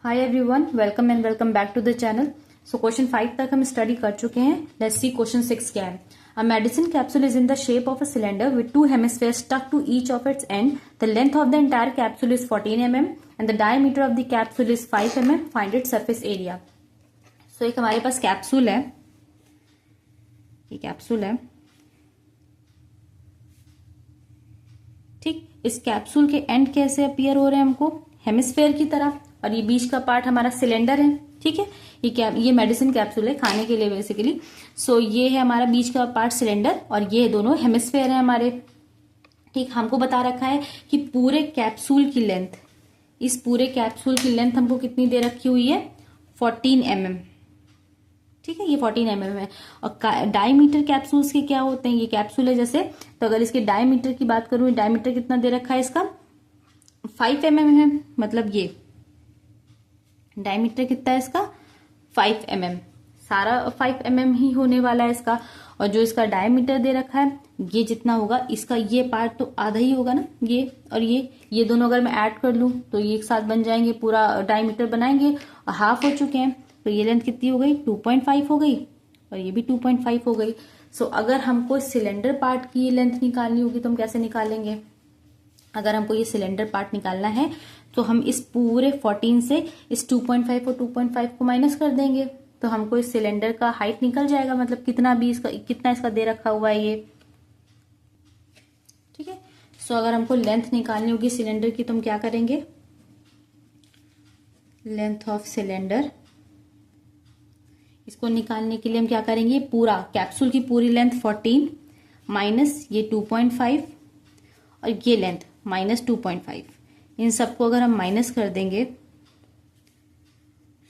Hi everyone, welcome and welcome back to the channel. So question 5 तक हम study कर चुके हैं। लेट्स सी क्वेश्चन 6 क्या है। A medicine capsule is in the shape of a cylinder with two hemispheres stuck to each of its end. The length of the entire capsule is 14 mm and the diameter of the capsule is 5 mm। Find its surface area. So एक हमारे पास capsule है, ये capsule है, ठीक। इस capsule के and कैसे appear हो रहे हैं हमको, हेमिस्फेयर की तरह, और ये बीच का पार्ट हमारा सिलेंडर है, ठीक है। ये मेडिसिन कैप्सूल है खाने के लिए बेसिकली। सो ये है हमारा बीच का पार्ट सिलेंडर और ये दोनों हेमिस्फेयर है हमारे, ठीक। हमको बता रखा है कि पूरे कैप्सूल की लेंथ, इस पूरे कैप्सूल की लेंथ हमको कितनी दे रखी हुई है, 14 mm, ठीक है। ये 14 mm है। और डायमीटर कैप्सूल्स के क्या होते हैं, ये कैप्सूल है जैसे, तो अगर इसके डायमीटर की बात करूं, डायमीटर कितना दे रखा है इसका, 5 mm है। मतलब ये डायमीटर कितना है इसका, 5 mm, सारा 5 mm ही होने वाला है इसका। और जो इसका डायमीटर दे रखा है ये जितना होगा, इसका ये पार्ट तो आधा ही होगा ना, ये और ये दोनों अगर मैं ऐड कर लूं तो ये एक साथ बन जाएंगे, पूरा डायमीटर बनाएंगे। और हाफ हो चुके हैं तो ये लेंथ कितनी हो गई, 2.5 हो गई, और ये भी 2.5 हो गई। सो अगर हमको सिलेंडर पार्ट की लेंथ निकालनी होगी तो हम कैसे निकालेंगे। अगर हमको ये सिलेंडर पार्ट निकालना है तो हम इस पूरे 14 से इस 2.5 और 2.5 को माइनस कर देंगे तो हमको इस सिलेंडर का हाइट निकल जाएगा, मतलब कितना इसका दे रखा हुआ है ये, ठीक है। सो अगर हमको लेंथ निकालनी होगी सिलेंडर की तो हम क्या करेंगे, लेंथ ऑफ सिलेंडर, इसको निकालने के लिए हम क्या करेंगे, पूरा कैप्सूल की पूरी लेंथ 14 माइनस ये 2.5 और ये लेंथ माइनस 2.5, इन सबको अगर हम माइनस कर देंगे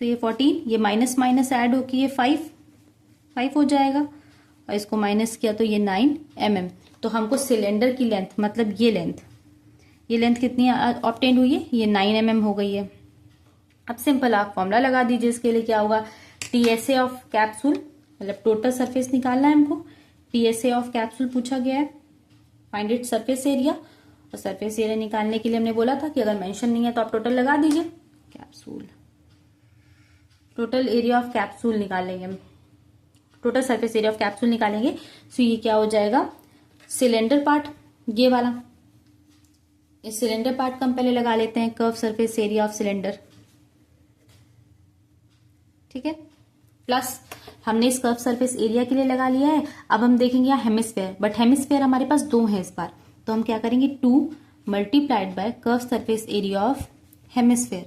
तो ये 14, ये माइनस माइनस ऐड होके ये 5 हो जाएगा, और इसको माइनस किया तो ये 9 mm। तो हमको सिलेंडर की लेंथ, मतलब ये लेंथ कितनी ऑब्टेन हुई है, ये 9 mm हो गई है। अब सिंपल आप फॉर्मूला लगा दीजिए इसके लिए, क्या होगा, TSA ऑफ कैप्सूल, मतलब टोटल सरफेस निकालना है हमको। TSA ऑफ कैप्सूल पूछा गया है, फाइंड इट सरफेस एरिया। और सरफेस एरिया निकालने के लिए हमने बोला था कि अगर मेंशन नहीं है तो आप टोटल लगा दीजिए, capsule, total area of capsule निकालेंगे हम, total surface area of capsule निकालेंगे। सो ये क्या हो जाएगा, सिलेंडर पार्ट ये वाला, इस सिलेंडर पार्ट का हम पहले लगा लेते हैं, curve surface area of cylinder, ठीक है। प्लस हमने इस कर्व सरफेस एरिया के लिए लगा लिया है। अब हम देखेंगे यहाँ हेमिस्फेयर, बट हेमिस्फेयर हमारे पास 2 है इस बार, तो हम क्या करेंगे, 2 multiplied by curve surface area of hemisphere,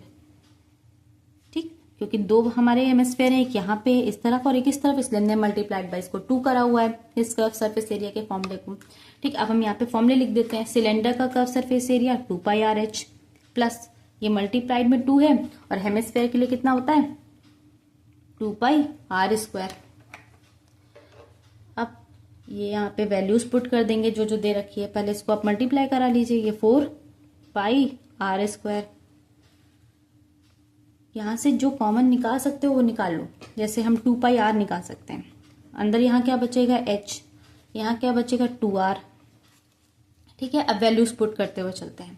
ठीक। क्योंकि 2 हमारे हेमिस्फेयर है, एक यहाँ पे इस तरफ और एक इस तरफ, इसलिए हमने मल्टीप्लाइड बाय इसको 2 करा हुआ है इस कर्व सरफेस एरिया के फॉर्मूले को, ठीक। अब हम यहाँ पे फॉर्मूले लिख देते हैं, सिलेंडर का curve surface area 2πRH plus ये मल्टीप्लाइड में 2 है, और हेमिस्फेयर के लिए कितना होता है, 2πr²। अब ये यहाँ पे वैल्यूज पुट कर देंगे जो जो दे रखी है, पहले इसको आप मल्टीप्लाई करा लीजिए, ये 4πr²। यहां से जो कॉमन निकाल सकते हो वो निकाल लो, जैसे हम 2πr निकाल सकते हैं, अंदर यहाँ क्या बचेगा h, यहाँ क्या बचेगा 2r, ठीक है। अब वैल्यूज पुट करते हुए चलते हैं,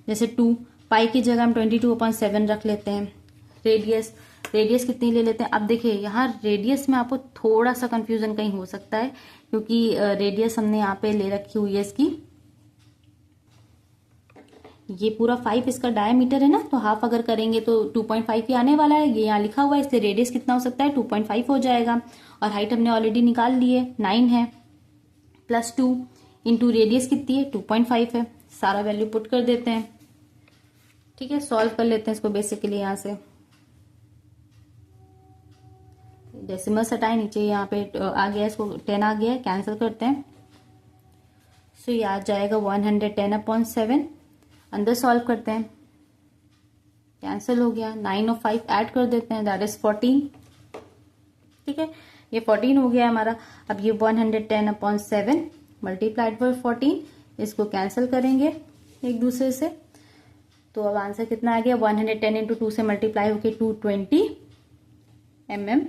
जैसे 2 पाई की जगह हम 22/7 रख लेते हैं। रेडियस कितनी ले लेते हैं, अब देखिए यहाँ रेडियस में आपको थोड़ा सा कंफ्यूजन कहीं हो सकता है, क्योंकि रेडियस हमने यहाँ पे ले रखी हुई है इसकी, ये पूरा 5 इसका डायमीटर है ना, तो हाफ अगर करेंगे तो 2.5 ही आने वाला है, ये यहाँ लिखा हुआ है, इसलिए रेडियस कितना हो सकता है, 2.5 हो जाएगा। और हाइट हमने ऑलरेडी निकाल ली है, 9 है, प्लस 2 इंटू रेडियस कितनी है, 2.5 है। सारा वैल्यू पुट कर देते हैं, ठीक है। सॉल्व कर लेते हैं इसको बेसिकली, यहाँ से डेसिमल हटाए, नीचे यहाँ पे आ गया, इसको 10 आ गया है, कैंसिल करते हैं। सो ये आ जाएगा 110/7, अंदर सॉल्व करते हैं, कैंसिल हो गया, 9 और 5 ऐड कर देते हैं, दैट इज 14, ठीक है। ये 14 हो गया हमारा। अब ये 110/7 मल्टीप्लाइड बाय 14, इसको कैंसिल करेंगे एक दूसरे से, तो अब आंसर कितना आ गया, 110 इंटू 2 से मल्टीप्लाई होके 220 mm²।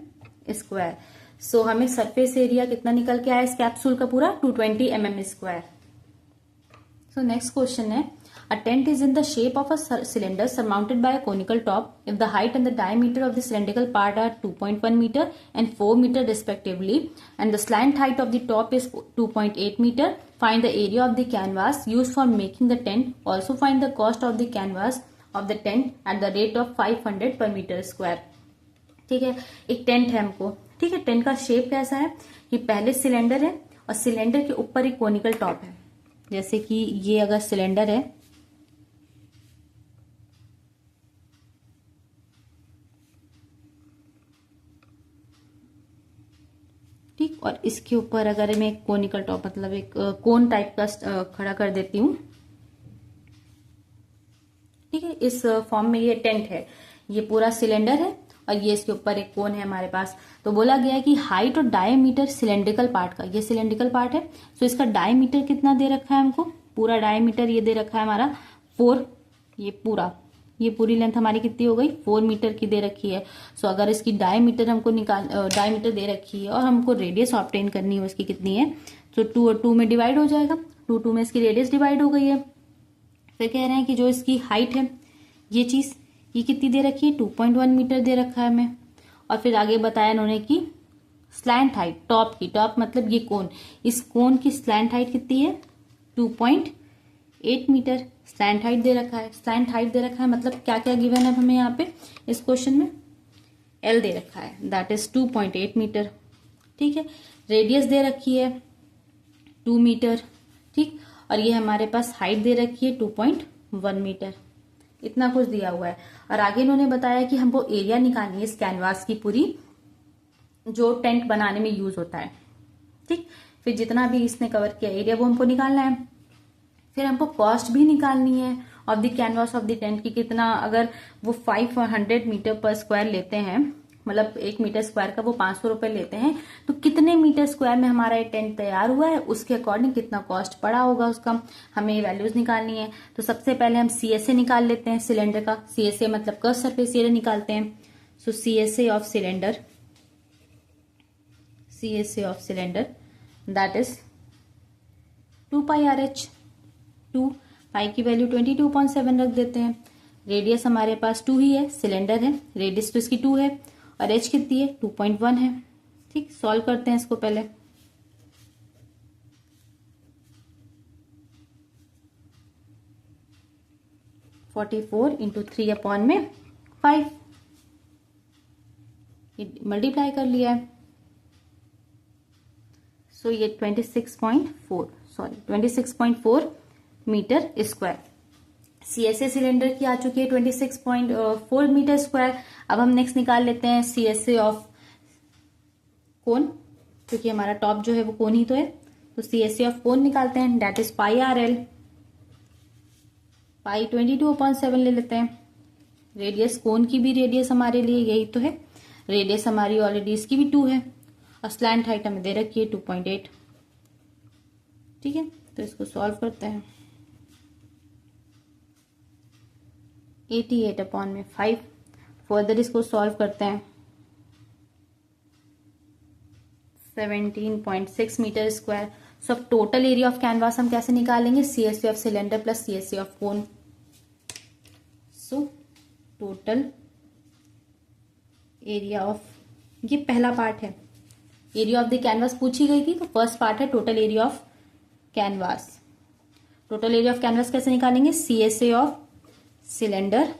सो हमें सरफेस एरिया कितना निकल के आया इस कैप्सूल का पूरा, 220 mm²। सो नेक्स्ट क्वेश्चन है, A tent is in the shape of a cylinder surmounted by a conical top. If the height and the diameter of the cylindrical part are 2.1 meter and 4 meter respectively, and the slant height of the top is 2.8 meter, find the area of the canvas used for making the tent. Also find the cost of the canvas of the tent at the rate of 500 per meter square. ठीक है, एक tent है हमको, ठीक है। Tent का shape कैसा है, ये पहले सिलेंडर है और सिलेंडर के ऊपर एक कोनिकल टॉप है। जैसे कि ये अगर सिलेंडर है, ठीक, और इसके ऊपर अगर मैं एक कोनिकल टॉप मतलब एक कोन टाइप का खड़ा कर देती हूँ, ठीक है। इस फॉर्म में ये टेंट है, ये पूरा सिलेंडर है और ये इसके ऊपर एक कोन है हमारे पास। तो बोला गया है कि हाइट और डायमीटर सिलेंड्रिकल पार्ट का, ये सिलेंड्रिकल पार्ट है, तो इसका डायमीटर कितना दे रखा है हमको, पूरा डायमीटर ये दे रखा है हमारा 4, ये पूरी लेंथ हमारी कितनी हो गई 4 मीटर की दे रखी है। सो अगर इसकी डायमीटर हमको डायमीटर दे रखी है और हमको रेडियस ऑब्टेन करनी है उसकी कितनी है, तो 2 और 2 में डिवाइड हो जाएगा, 2 में इसकी रेडियस डिवाइड हो गई है। फिर कह रहे हैं कि जो इसकी हाइट है, ये चीज ये कितनी दे रखी है 2.1 मीटर दे रखा है हमें। और फिर आगे बताया इन्होंने कि स्लैंट हाइट टॉप की, टॉप मतलब ये कोन, इस कोन की स्लैंट हाइट कितनी है 2.8 मीटर स्लैंट हाइट दे रखा है। स्लैंट हाइट दे रखा है मतलब क्या क्या गिवन है हमें यहाँ पे इस क्वेश्चन में, एल दे रखा है, दैट इज 2.8 मीटर, ठीक है। रेडियस दे रखी है 2 मीटर, ठीक, और ये हमारे पास हाइट दे रखी है 2.1 मीटर, इतना कुछ दिया हुआ है। और आगे इन्होंने बताया कि हमको एरिया निकालनी है इस कैनवास की पूरी, जो टेंट बनाने में यूज होता है, ठीक। फिर जितना भी इसने कवर किया एरिया वो हमको निकालना है। फिर हमको कॉस्ट भी निकालनी है of the canvas of the tent की, कितना, अगर वो 500 मीटर पर स्क्वायर लेते हैं, मतलब 1 मीटर स्क्वायर का वो 500 रुपए लेते हैं, तो कितने मीटर स्क्वायर में हमारा ये टेंट तैयार हुआ है उसके अकॉर्डिंग कितना कॉस्ट पड़ा होगा उसका हमें वैल्यूज निकालनी है। तो सबसे पहले हम CSA निकाल लेते हैं सिलेंडर का, CSA मतलब कर्व सरफेस एरिया निकालते हैं। सो CSA of cylinder that is 2 pi RH, 2 पाई की वैल्यू 22.7 रख देते हैं। रेडियस हमारे पास 2 ही है, सिलेंडर है, रेडियस तो इसकी 2 है और H कितनी है 2.1 है, ठीक। सॉल्व करते हैं इसको पहले, (44 × 3/5) मल्टीप्लाई कर लिया है। सो ये 26.4 मीटर स्क्वायर CSA सिलेंडर की आ चुकी है 26.4 मीटर स्क्वायर। अब हम नेक्स्ट निकाल लेते हैं CSA ऑफ कोन, क्योंकि हमारा टॉप जो है वो कोन ही तो है, तो CSA ऑफ कोन निकालते हैं, दैट इज पाई RL, पाई 22/7 ले लेते हैं। रेडियस, कोन की भी रेडियस हमारे लिए यही तो है, रेडियस हमारी ऑलरेडी इसकी भी 2 है और स्लैंट हाइट हमें दे रखी है 2.8, ठीक है। तो इसको सॉल्व करते हैं, 88/5, फर्दर इसको सॉल्व करते हैं, 17.6 मीटर स्क्वायर। सो अब टोटल एरिया ऑफ कैनवास हम कैसे निकालेंगे, CSA of cylinder plus CSA of cone. So total area of, ये पहला पार्ट है, एरिया ऑफ द कैनवास पूछी गई थी, तो फर्स्ट पार्ट है total area of canvas. Total area of canvas कैसे निकालेंगे, CSA of cylinder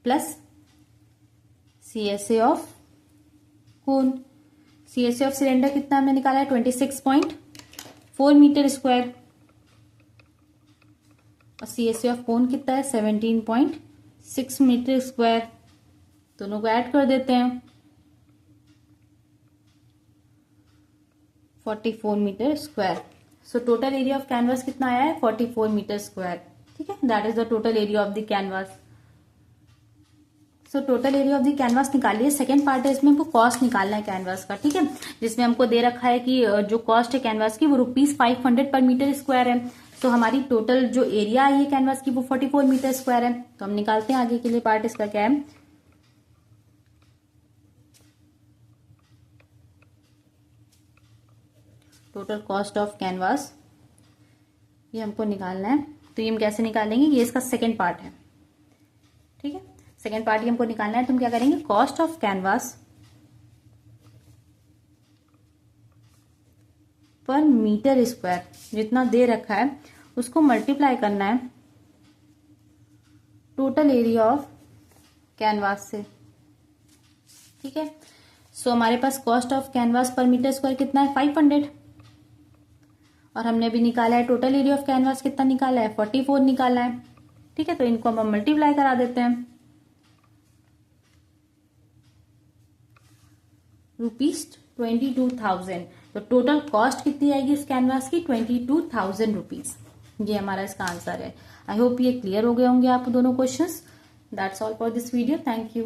plus CSA of cone. CSA of cylinder कितना हमने निकाला है 26.4 मीटर स्क्वायर और CSA ऑफ कोन कितना है 17.6 मीटर स्क्वायर। दोनों को ऐड कर देते हैं, 44 meter square. So total area of canvas कितना आया है 44 मीटर स्क्वायर, ठीक है। That is the total area of the canvas. So total area of the canvas निकालिए। सेकंड पार्ट है, इसमें हमको कॉस्ट निकालना है कैनवास का, ठीक है, जिसमें हमको दे रखा है कि जो कॉस्ट है कैनवास की वो ₹500 पर मीटर स्क्वायर है। तो हमारी टोटल जो एरिया आई है कैनवास की वो 44 मीटर स्क्वायर है। तो हम निकालते हैं आगे के लिए पार्ट, इसका क्या है, टोटल कॉस्ट ऑफ कैनवास ये हमको निकालना है। तो ये हम कैसे निकालेंगे, ये इसका सेकेंड पार्ट है, ठीक है। सेकेंड पार्ट ये हमको निकालना है। तो हम क्या करेंगे, कॉस्ट ऑफ कैनवास पर मीटर स्क्वायर जितना दे रखा है उसको मल्टीप्लाई करना है टोटल एरिया ऑफ कैनवास से, ठीक है। सो हमारे पास कॉस्ट ऑफ कैनवास पर मीटर स्क्वायर कितना है, 500, और हमने भी निकाला है टोटल एरिया ऑफ कैनवास कितना निकाला है, 44 निकाला है, ठीक है। तो इनको हम मल्टीप्लाई करा देते हैं, ₹22,000। तो टोटल कॉस्ट कितनी आएगी इस कैनवास की, 22,000 रुपीज। ये हमारा इसका आंसर है। आई होप ये क्लियर हो गए होंगे आप दोनों questions. That's all for this video. Thank you.